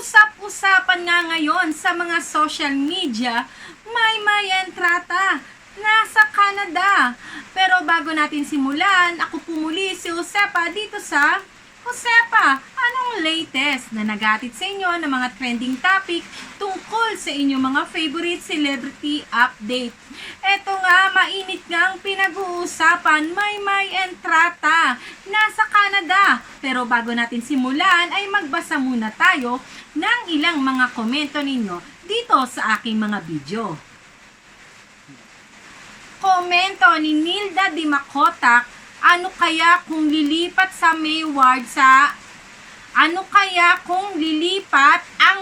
Usap-usapan nga ngayon sa mga social media, Maymay Entrata, nasa Canada. Pero bago natin simulan, ako pumuli si Josepa dito sa Josepa. Anong latest na nagatid sa inyo ng mga trending topic tungkol sa inyong mga favorite celebrity update? Eto nga, mainit nga ang pinag-uusapan, Maymay Entrata, nasa Canada. Pero bago natin simulan ay magbasa muna tayo ng ilang mga komento ninyo dito sa aking mga video. Komento ni Nilda Di Makotak, ano kaya kung lilipat ang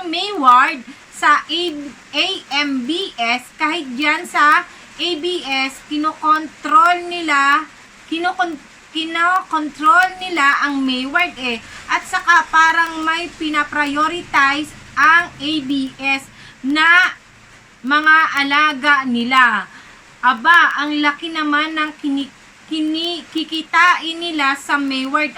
Mayward sa AMBS, kahit dyan sa ABS kinokontrol nila ang Mayward at saka parang may pinaprioritize ang ABS na mga alaga nila. Aba, ang laki naman ng kikitain nila sa Mayward.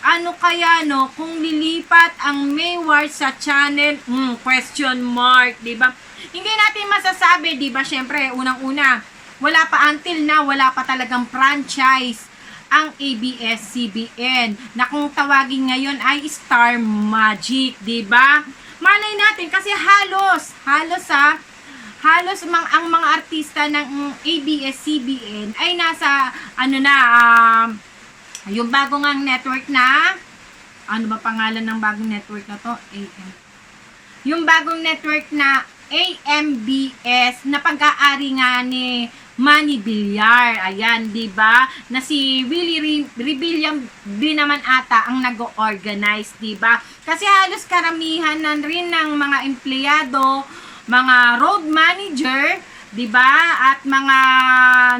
Ano kaya kung lilipat ang Mayward sa channel? Question mark, diba? Hindi natin masasabi, diba? Syempre, unang-una, wala pa talagang franchise ang ABS-CBN na kung tawagin ngayon ay Star Magic, diba? Malay natin kasi halos ang mga artista ng ABS-CBN ay nasa yung bagong ang network na ano ba pangalan ng bagong network na to? Yung bagong network na AMBS na pag-aari nga ni Manny Villar. Ayan, 'di ba? Na si Willie Rebellion din naman ata ang nag-organize, 'di ba? Kasi halos karamihan na rin ng mga empleyado, mga road manager, 'di ba? At mga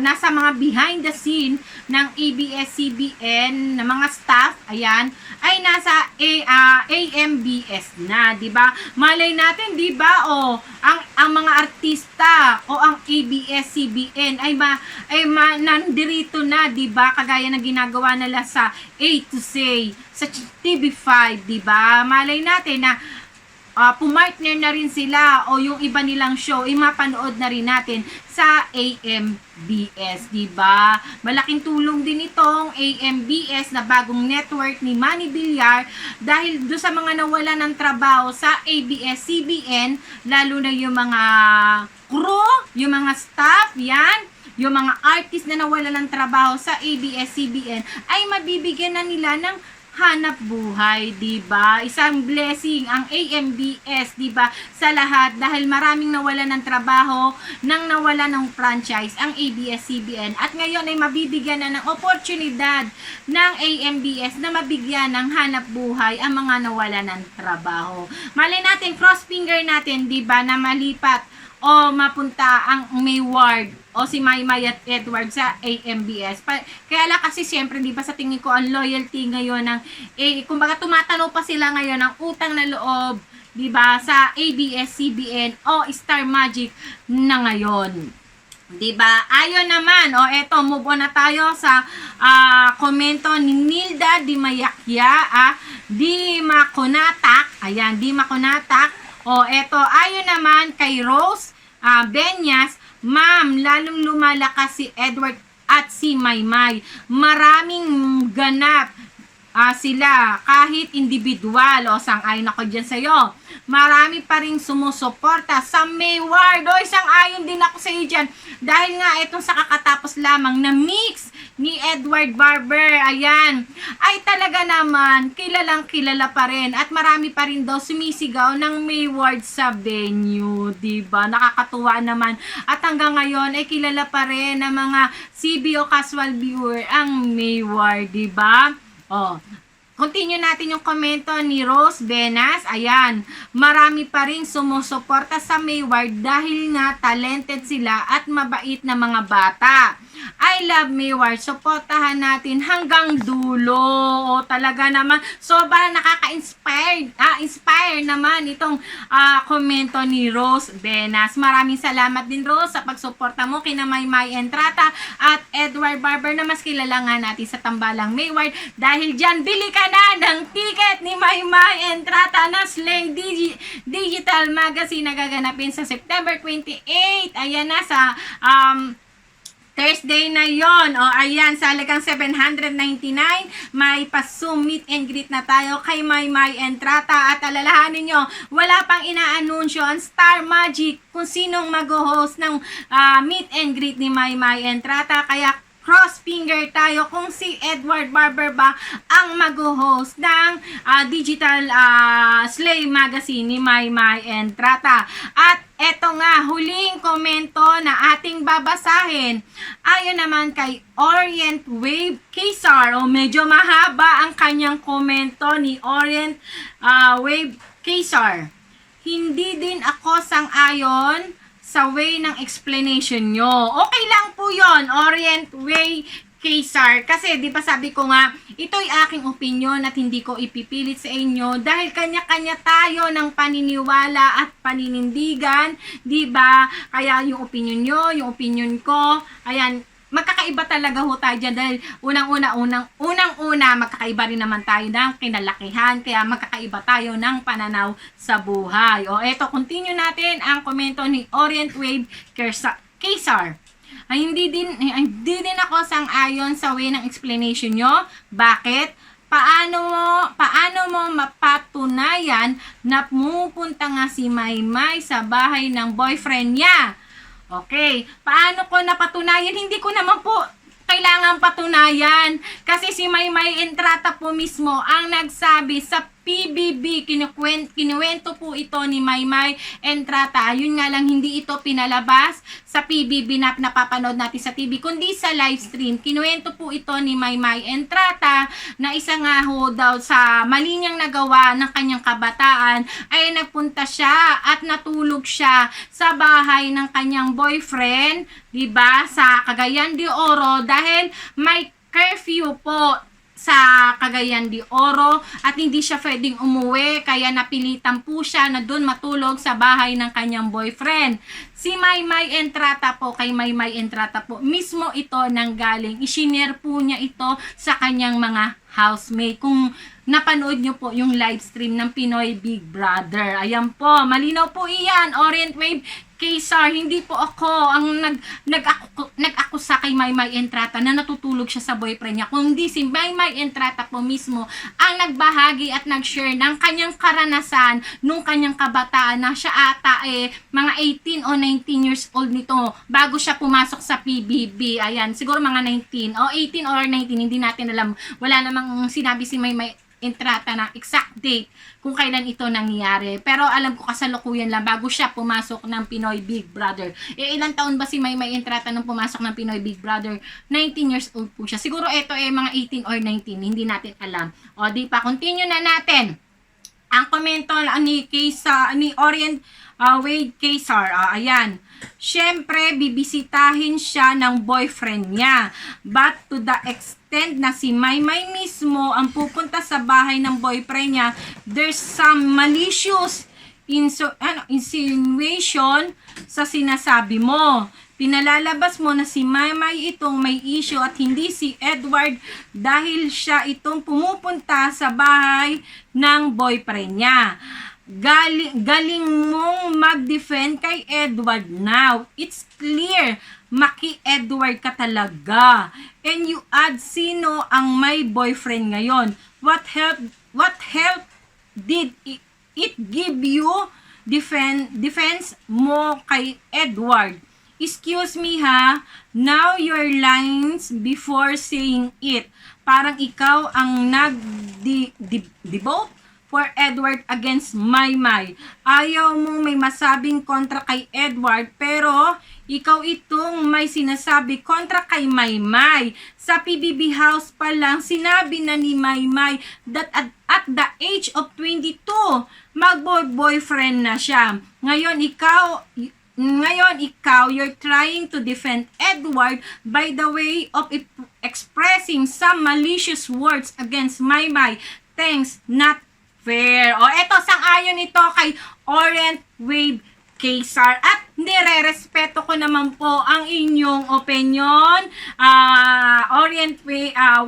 nasa mga behind the scene ng ABS-CBN na mga staff, ayan, ay nasa AMBS na, 'di ba? Malay natin, 'di ba? Ang mga artista o ang ABS-CBN ay nandirito na, 'di ba? Kagaya ng ginagawa nila sa A to Say sa TV5, 'di ba? Malay natin na pumartner na rin sila o yung iba nilang show mapanood na rin natin sa AMBS, diba? Malaking tulong din itong AMBS na bagong network ni Manny Villar dahil do sa mga nawala ng trabaho sa ABS-CBN, lalo na yung mga crew, yung mga staff, yan, yung mga artist na nawala ng trabaho sa ABS-CBN ay mabibigyan na nila ng hanap buhay, 'di ba? Isang blessing ang AMBS, 'di ba? Sa lahat dahil maraming nawala ng trabaho, nang nawala ng franchise ang ABS-CBN at ngayon ay mabibigyan na ng oportunidad ng AMBS na mabigyan ng hanap buhay ang mga nawala ng trabaho. Malay natin, cross finger natin, 'di ba, na malipat o mapunta ang Mayward o si Maymay at Edward sa AMBS. Kaya lang kasi siyempre, di ba, sa tingin ko ang loyalty ngayon ng kumbaga tumatanaw pa sila ngayon ng utang na loob, di ba, sa ABS-CBN o Star Magic na ngayon. Di ba? Ayon naman, eto, move on na tayo sa komento ni Nilda Di Makonatak. Ayan, Di Makonatak. Eto, ayon naman kay Rose Benyas, ma'am, lalong lumalakas si Edward at si Maymay. Maraming ganap sila kahit individual. Sang-ayon ako dyan sa'yo. Marami pa rin sumusuporta sa Mayward. Sang-ayon din ako sa'yo dyan. Dahil nga itong sa kakatapos lamang na mix ni Edward Barber, ayan, ay talaga naman kilalang kilala pa rin at marami pa rin daw sumisigaw ng Mayward sa venue, diba? Nakakatuwa naman at hanggang ngayon ay kilala pa rin ng mga CBO casual viewer ang Mayward, diba? Continue natin yung komento ni Rose Benas. Ayan, marami pa rin sumusuporta sa Mayward dahil nga talented sila at mabait na mga bata. I love Mayward. Suportahan natin hanggang dulo. Talaga naman, sobrang nakaka-inspired. Inspire naman itong komento ni Rose Benas. Maraming salamat din, Rose, sa pagsuporta mo kina Maymay Entrata at Edward Barber na mas kilala nga natin sa tambalang Mayward. Dahil dyan, bili ka na ng ticket ni Maymay Entrata na Slay Digital Magazine na gaganapin sa September 28. Ayan na sa Thursday na yon. O ayan, sa halagang 799, may pa-Zoom meet and greet na tayo kay Maymay Entrata. At alalahanin nyo, wala pang inaanunsyo ang Star Magic kung sinong mag-host ng meet and greet ni Maymay Entrata. Kaya cross finger tayo kung si Edward Barber ba ang mag-host ng digital Slay Magazine ni Maymay Entrata. At eto nga, huling komento na ating babasahin. Ayon naman kay Orient Wave Kesar, o medyo mahaba ang kanyang komento ni Orient Wave Kesar. Hindi din ako sang-ayon sa way ng explanation nyo. Okay lang po yon, Orient Way Kesar. Kasi di ba sabi ko nga, ito'y aking opinion at hindi ko ipipilit sa inyo dahil kanya-kanya tayo ng paniniwala at paninindigan, di ba? Kaya yung opinion nyo, yung opinion ko, ayan, magkakaiba talaga ho tayo dyan dahil unang-una, magkakaiba rin naman tayo ng kinalakihan, kaya magkakaiba tayo ng pananaw sa buhay. O eto, continue natin ang komento ni Orient Wave Kesar. Ay, hindi din ako sang-ayon sa way ng explanation nyo. Bakit? Paano mo mapatunayan na pumupunta nga si Maymay sa bahay ng boyfriend niya? Okay, paano ko napatunayan? Hindi ko naman po kailangan patunayan. Kasi si Maymay Entrata po mismo ang nagsabi sa PBB, kinuwento po ito ni Maymay Entrata. Yun nga lang, hindi ito pinalabas sa PBB na napapanood natin sa TV, kundi sa live stream. Kinuwento po ito ni Maymay Entrata na isa nga ho daw sa mali niyang nagawa ng kanyang kabataan ay nagpunta siya at natulog siya sa bahay ng kanyang boyfriend, diba, sa Cagayan de Oro dahil may curfew po sa Cagayan de Oro at hindi siya pwedeng umuwi, kaya napilitan po siya na doon matulog sa bahay ng kanyang boyfriend. Si Maymay Entrata po, kay Maymay Entrata po mismo ito nanggaling. Isinare po niya ito sa kanyang mga housemate. Kung napanood nyo po yung live stream ng Pinoy Big Brother, ayan po, malinaw po iyan. Orient Wave Kesar, hindi po ako ang nag-akusa kay Maymay Entrata na natutulog siya sa boyfriend niya, kundi si Maymay Entrata po mismo ang nagbahagi at nag-share ng kanyang karanasan nung kanyang kabataan na siya ata mga 18 o 19 years old nito bago siya pumasok sa PBB. Ayan, siguro mga 19 o 18 or 19, hindi natin alam. Wala namang sinabi si Maymay Entrata na exact date kung kailan ito nangyayari. Pero alam ko kasalukuyan lang bago siya pumasok ng Pinoy Big Brother. Ilang taon ba si Maymay Entrata nung pumasok ng Pinoy Big Brother? 19 years old po siya. Siguro ito mga 18 or 19. Hindi natin alam. O di pa, continue na natin. Ang komento ni Orient Wade Kesar. Ayan. Siyempre, bibisitahin siya ng boyfriend niya. But to the extent na si Maymay mismo ang pupunta sa bahay ng boyfriend niya, there's some malicious insinuation sa sinasabi mo. Pinalalabas mo na si Maymay itong may issue at hindi si Edward dahil siya itong pumupunta sa bahay ng boyfriend niya. Galing mong mag-defend kay Edward now. It's clear, maki-Edward ka talaga. And you add sino ang may boyfriend ngayon. What help did it give you defense mo kay Edward? Excuse me ha, now your lines before saying it. Parang ikaw ang nag-devote for Edward against Maymay. Ayaw mong may masabing kontra kay Edward, pero ikaw itong may sinasabi kontra kay Maymay. Sa PBB house pa lang, sinabi na ni Maymay that at the age of 22, mag-boyfriend na siya. Ngayon ikaw, you're trying to defend Edward by the way of expressing some malicious words against Maymay. Thanks, not fair. O eto, sang-ayon ito kay Orient Wave Kesar. At Hindi, re-respeto ko naman po ang inyong opinion.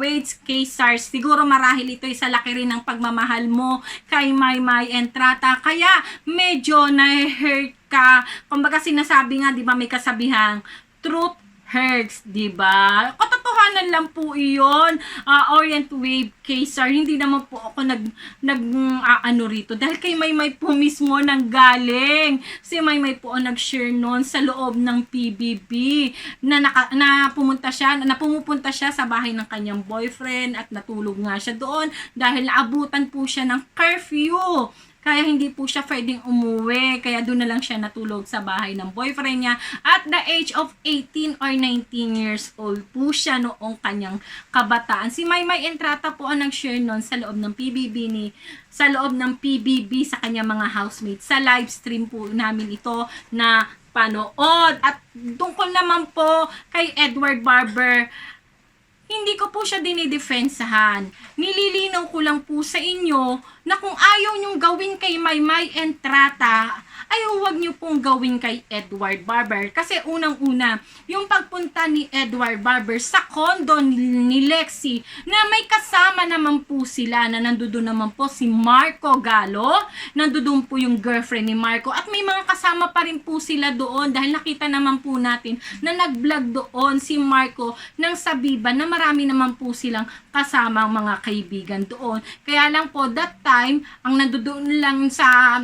Waits K-Stars, siguro marahil ito sa laki rin ng pagmamahal mo kay Maymay Entrata. Kaya medyo na-hurt ka. Kumbaga sinasabi nga, di ba may kasabihang, truth hurts, di ba? Katotohanan lang po iyon. Orient Wave K-Star, hindi naman po ako ano rito. Dahil kay Maymay po mismo nang galing. Si Maymay po ang nag-share noon sa loob ng PBB na pumupunta siya sa bahay ng kanyang boyfriend at natulog nga siya doon dahil naabutan po siya ng curfew. Kaya hindi po siya pwedeng umuwi. Kaya doon na lang siya natulog sa bahay ng boyfriend niya. At the age of 18 or 19 years old po siya noong kanyang kabataan. Si Maymay Entrata po ang nag-share noon sa loob ng PBB sa kanyang mga housemates. Sa live stream po namin ito na panood. At tungkol naman po kay Edward Barber, hindi ko po siya dinidefensahan. Nililinaw ko lang po sa inyo na kung ayaw nyong gawin kay Maymay Entrata, ay huwag nyo pong gawin kay Edward Barber. Kasi unang-una, yung pagpunta ni Edward Barber sa condo ni Lexie, na may kasama naman po sila, na nandoon naman po si Marco Gallo, nandoon po yung girlfriend ni Marco, at may mga kasama pa rin po sila doon, dahil nakita naman po natin na nag-vlog doon si Marco ng Sabiba, na marami naman po silang kasamang mga kaibigan doon. Kaya lang po, that time, ang nandoon lang sa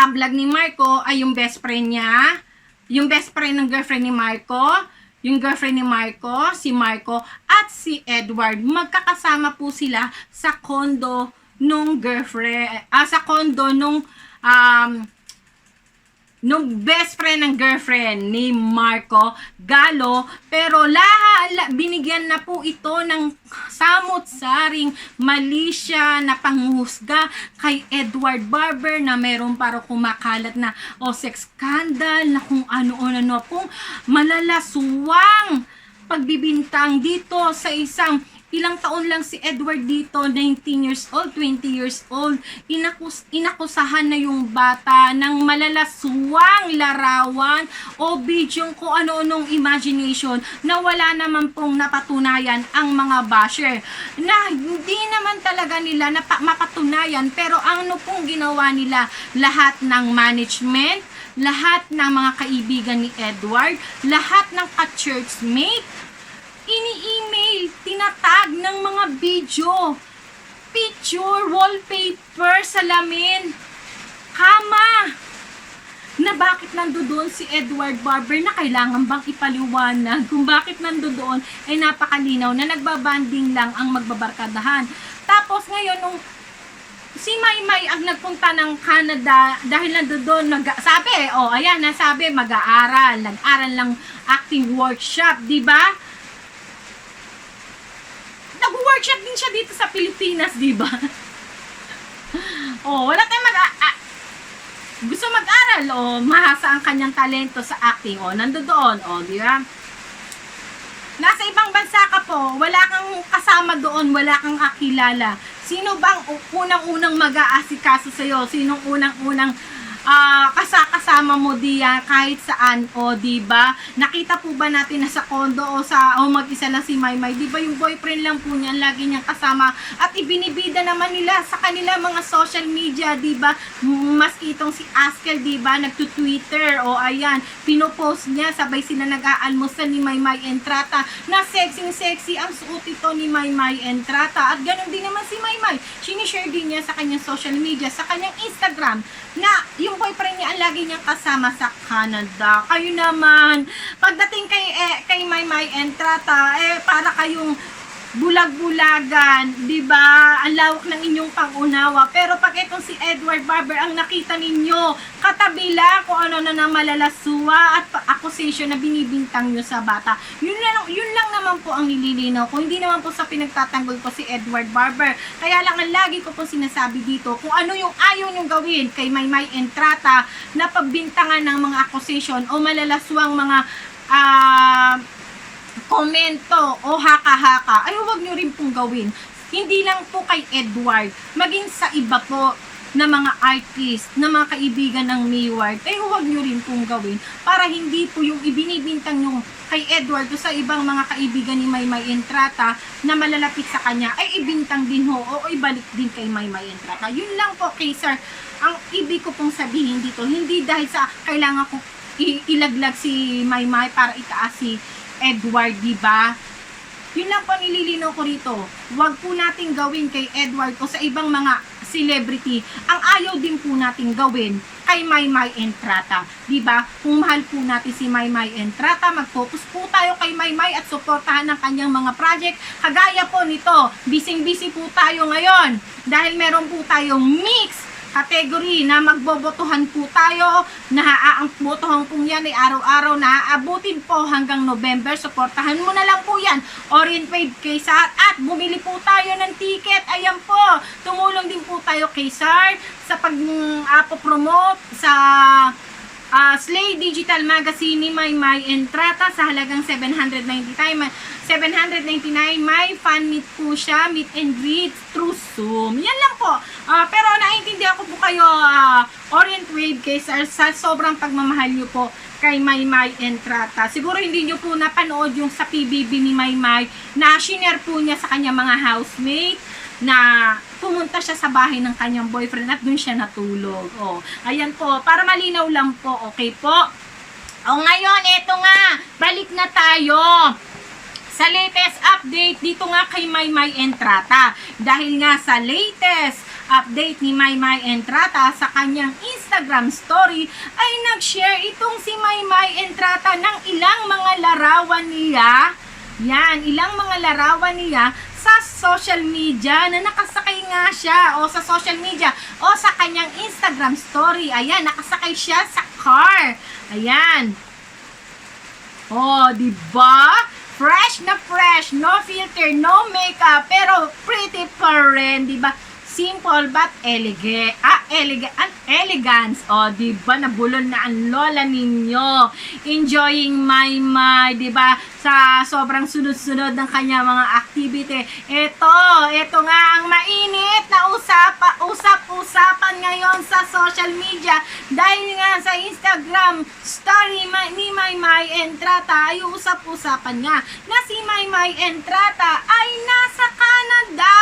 vlog ni Marco ay yung best friend niya, yung best friend ng girlfriend ni Marco, yung girlfriend ni Marco, si Marco, at si Edward. Magkakasama po sila sa condo nung girlfriend, sa condo nung best friend ng girlfriend ni Marco Gallo, pero binigyan na po ito ng samot-saring malisya na panghusga kay Edward Barber, na meron para kumakalat na sex scandal, na kung ano-ano pong malalaswang pagbibintang dito sa isang ilang taon lang si Edward dito, 19 years old, 20 years old. Inakusahan na yung bata ng malalaswang larawan o bidyong kung ano-anong imagination na wala naman pong napatunayan ang mga basher. Na hindi naman talaga nila mapatunayan, pero ano pong ginawa nila? Lahat ng management, lahat ng mga kaibigan ni Edward, lahat ng ka-churchmate, ini-email, tinatag ng mga video, picture, wallpaper, salamin, kama, na bakit nandoon si Edward Barber, na kailangan bang ipaliwanag kung bakit nandoon, ay napakalinaw na nagbabanding lang ang magbabarkadahan. Tapos ngayon, nung si Maymay ang nagpunta ng Canada dahil nandoon, sabi mag-aaral, nag-aral lang acting workshop, di ba? Nag-workshop din siya dito sa Pilipinas, di ba? Wala tayong gusto mag-aral, mahasa ang kanyang talento sa acting, nandoon, di ba? Nasa ibang bansa ka po, wala kang kasama doon, wala kang kakilala. Sino bang unang-unang mag-aasikaso sa'yo? Sinong unang-unang kasama mo diyan kahit saan, di ba? Nakita po ba natin na sa condo mag-isa lang si Maymay, di ba yung boyfriend lang po niya lagi niyang kasama, at ibinibida naman nila sa kanila mga social media, di ba? Mas itong si Askel, di ba, nagtu-Twitter, ayan, pinopost niya, sabay sila nag-aalmusal ni Maymay Entrata, na sexy ang suot ito ni Maymay Entrata, at ganun din naman si Maymay, sinishare din niya sa kanyang social media, sa kanyang Instagram, na yung boyfriend niya ang lagi niyang kasama sa Canada. Kayo naman, pagdating kay Maymay Entrata, para kayong bulag-bulagan, di ba? Ang lawak ng inyong pangunawa. Pero pag itong si Edward Barber ang nakita ninyo, katabi lang kung ano na malalaswa at accusation na binibintang nyo sa bata. Yun lang naman po ang nililinaw ko. Hindi naman po sa pinagtatanggol ko si Edward Barber. Kaya lang ang lagi ko po sinasabi dito, kung ano yung ayaw nyong gawin kay Maymay Entrata na pagbintangan ng mga accusation o malalaswang mga komento o haka-haka, ay huwag nyo rin pong gawin. Hindi lang po kay Edward, maging sa iba po. na mga artist, na mga kaibigan ng Mayward, ay huwag nyo rin pong gawin para hindi po yung ibinibintang nyo kay Edward o sa ibang mga kaibigan ni Maymay Entrata na malalapit sa kanya ay ibintang din ho o ibalik din kay Maymay Entrata. Yun lang po kay sir ang ibig ko pong sabihin dito, hindi dahil sa kailangan kong ilaglag si Maymay para itaas si Edward, diba? Yun lang po nililinaw ko rito. Huwag po nating gawin kay Edward o sa ibang mga celebrity ang ayaw din po nating gawin kay Maymay Entrata. Diba? Kung mahal po natin si Maymay Entrata, mag-focus po tayo kay Maymay at suportahan ang kanyang mga project. Kagaya po nito, busy-busy po tayo ngayon dahil meron po tayong mix category na magbobotohan po tayo, na ang botohan po yan ay araw-araw na aabutin po hanggang November. Suportahan mo na lang po yan, Orient Wave Kaysa, at bumili po tayo ng ticket. Ayan po, tumulong din po tayo kay Sir sa pag-promote sa Slay Digital Magazine ni Maymay Entrata sa halagang 799. May fan meet po siya, meet and greet through Zoom. Yan lang po. Pero naiintindihan ko po kayo, Orient Wave Kaysa, sa sobrang pagmamahal nyo po kay Maymay Entrata. Siguro hindi nyo po napanood yung sa PBB ni Maymay na shinare po niya sa kanyang mga housemate na pumunta siya sa bahay ng kanyang boyfriend at dun siya natulog. Ayan po, para malinaw lang po, okay po? Ngayon, eto nga, balik na tayo sa latest update dito nga kay Maymay Entrata. Dahil nga sa latest update ni Maymay Entrata sa kanyang Instagram story ay nag-share itong si Maymay Entrata ng ilang mga larawan niya. Yan, ilang mga larawan niya sa social media na nakasakay nga siya o sa social media o sa kanyang Instagram story. Ayan, nakasakay siya sa car. Ayan. Diba? Fresh na fresh, no filter, no makeup, pero pretty pa rin, diba? Simple but elegance. Diba? Nabulol na ang lola ninyo. Enjoying Maymay, diba? Sa sobrang sunod-sunod ng kanya mga activity. Ito nga ang mainit na usap-usapan ngayon sa social media. Dahil nga sa Instagram story ni Maymay Entrata ay usap-usapan nga na si Maymay Entrata ay nasa Canada.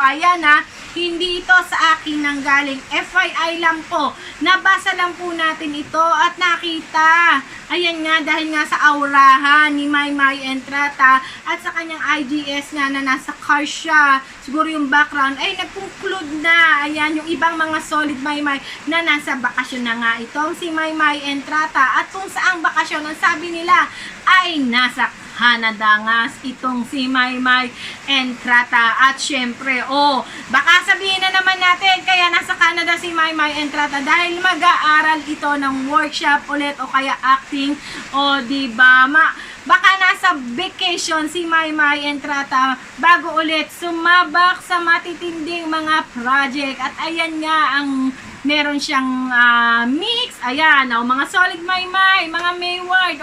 Ayan hindi ito sa akin nanggaling. FYI lang po. Nabasa lang po natin ito at nakita. Ayan nga, dahil nga sa aurahan ni Maymay Entrata at sa kanyang IGS nga na nasa car siya. Siguro yung background ay nag-conclude na. Ayan, yung ibang mga solid Maymay na nasa bakasyon na nga itong si Maymay Entrata. At kung saang bakasyon, ang sabi nila ay nasa Canada nga itong si Maymay Entrata. At syempre, baka sabihin na naman natin kaya nasa Canada si Maymay Entrata dahil mag-aaral ito ng workshop ulit o kaya acting, diba? Baka nasa vacation si Maymay Entrata bago ulit sumabak sa matitinding mga project. At ayan nga ang meron siyang mix. Ayan, mga solid Maymay, mga Mayward.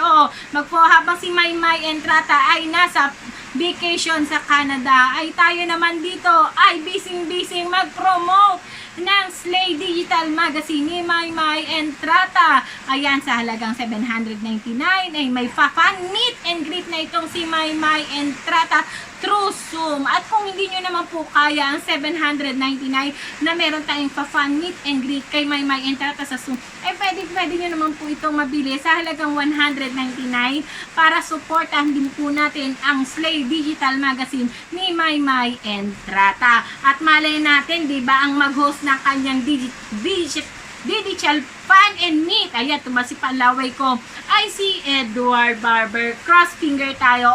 Habang si Maymay Entrata ay nasa vacation sa Canada, ay tayo naman dito ay busy mag-promote ng Slay Digital Magazine ni Maymay Entrata. Ayan, sa halagang 799 ay may fan meet and greet na itong si Maymay Entrata through Zoom. At kung hindi nyo naman po kaya ang 799 na meron tayong fan meet and greet kay Maymay Entrata sa Zoom, ay pwede nyo naman po itong mabili sa halagang 199 para supportan din po natin ang Slay Digital Magazine ni Maymay Entrata. At malay natin, di ba, ang mag-host ng kanyang digital fan and meet, ayan, tumasi pa laway ko, ay si Edward Barber. Cross finger tayo.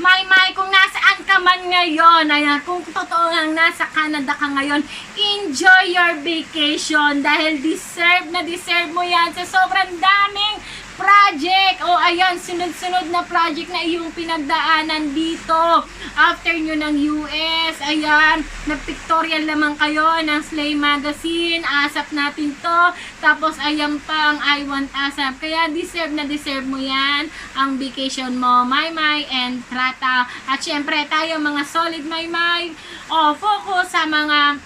Maymay, kung nasaan ka man ngayon, ayan, kung totoo lang nasa Canada ka ngayon, enjoy your vacation dahil deserve mo yan sa sobrang daming project. Ayan, sunod-sunod na project na iyong pinagdaanan dito. After nyo ng US, ayan, nag-pictorial naman kayo ng Slay Magazine. Asap natin to. Tapos, ayan pa ang I Want Asap. Kaya, deserve mo yan. Ang vacation mo, Maymay Entrata. At syempre, tayo mga solid Maymay. Focus sa mga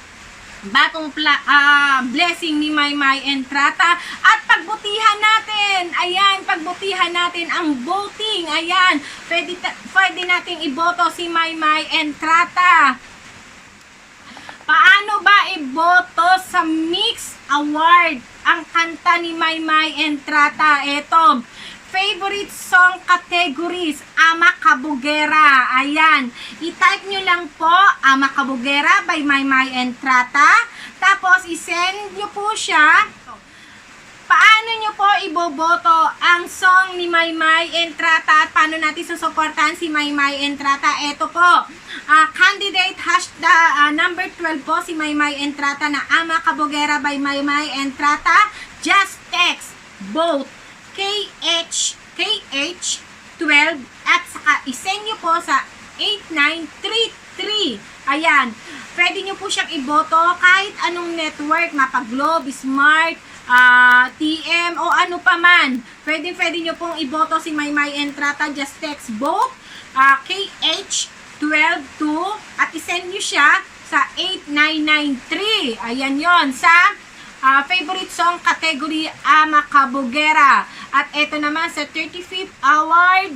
blessing ni Maymay Entrata. At pagbutihan natin, ayan, pagbutihan natin ang voting, ayan, pwede nating iboto si Maymay Entrata. Paano ba iboto sa Mix Award ang kanta ni Maymay Entrata? Eto, favorite song categories, Ama Kabugera. Ayan, i-type nyo lang po, Ama Kabugera by Maymay Entrata. Tapos, isend nyo po siya. Paano nyo po iboboto ang song ni Maymay Entrata at paano natin susuportahan si Maymay Entrata? Ito po, candidate number 12 po si Maymay Entrata na Ama Kabugera by Maymay Entrata. Just text both KH12 at saka isend nyo po sa 8933. Ayan, pwede nyo po siyang iboto kahit anong network, Mapaglobe, Smart, TM o ano pa man. Pwede nyo pong iboto si Maymay Entrata. Just text both KH122 at isend nyo siya sa 8993. Ayan yon sa favorite song category, Ama Kabugera. At ito naman sa 35th Awit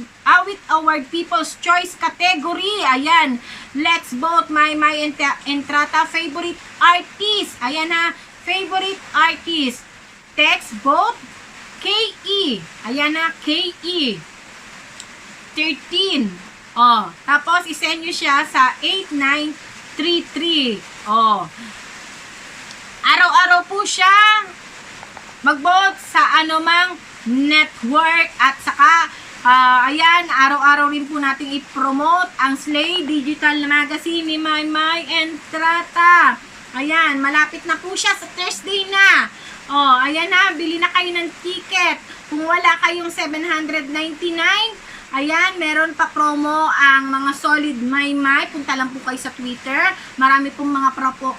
Award People's Choice category. Ayan, let's vote Maymay Entrata favorite artist. Ayan na, favorite artist. Text vote KE. Ayan na, KE 13. Tapos isend nyo siya sa 8933. Araw-araw po siya mag-vote sa anumang network at saka ayan, araw-araw rin po nating i-promote ang Slay Digital Magazine ni Maymay Entrata. Ayan, malapit na po siya sa Thursday na. Ayan na, bili na kayo ng ticket. Kung wala kayong 799, ayan, meron pa promo ang mga Solid Maymay. Punta lang po kayo sa Twitter. Marami pong mga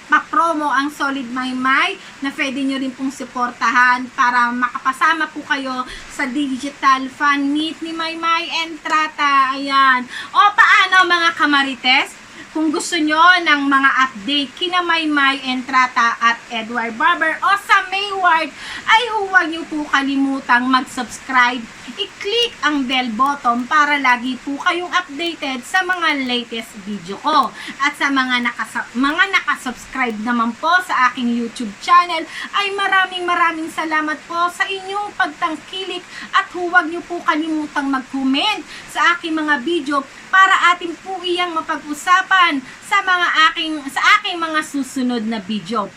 pa-promo ang Solid Maymay na pwede nyo rin pong suportahan para makapasama po kayo sa digital fan meet ni Maymay Entrata. Ayan. Paano mga kamarites? Kung gusto nyo ng mga update kina Maymay Entrata at Edward Barber o sa Mayward, ay huwag nyo po kalimutang mag-subscribe. I-click ang bell button para lagi po kayong updated sa mga latest video ko. At sa mga nakasubscribe naman po sa aking YouTube channel, ay maraming salamat po sa inyong pagtangkilik at huwag nyo po kalimutang mag-comment sa aking mga video para atin po iyang mapag-usapan sa aking mga susunod na video.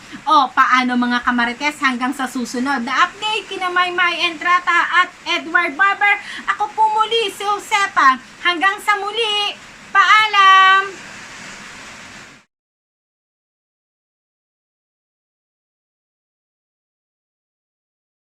Paano mga kamarites, hanggang sa susunod na update kina Maymay Entrata at Edward Barber. Ako po muli si Josepa. Hanggang sa muli. Paalam!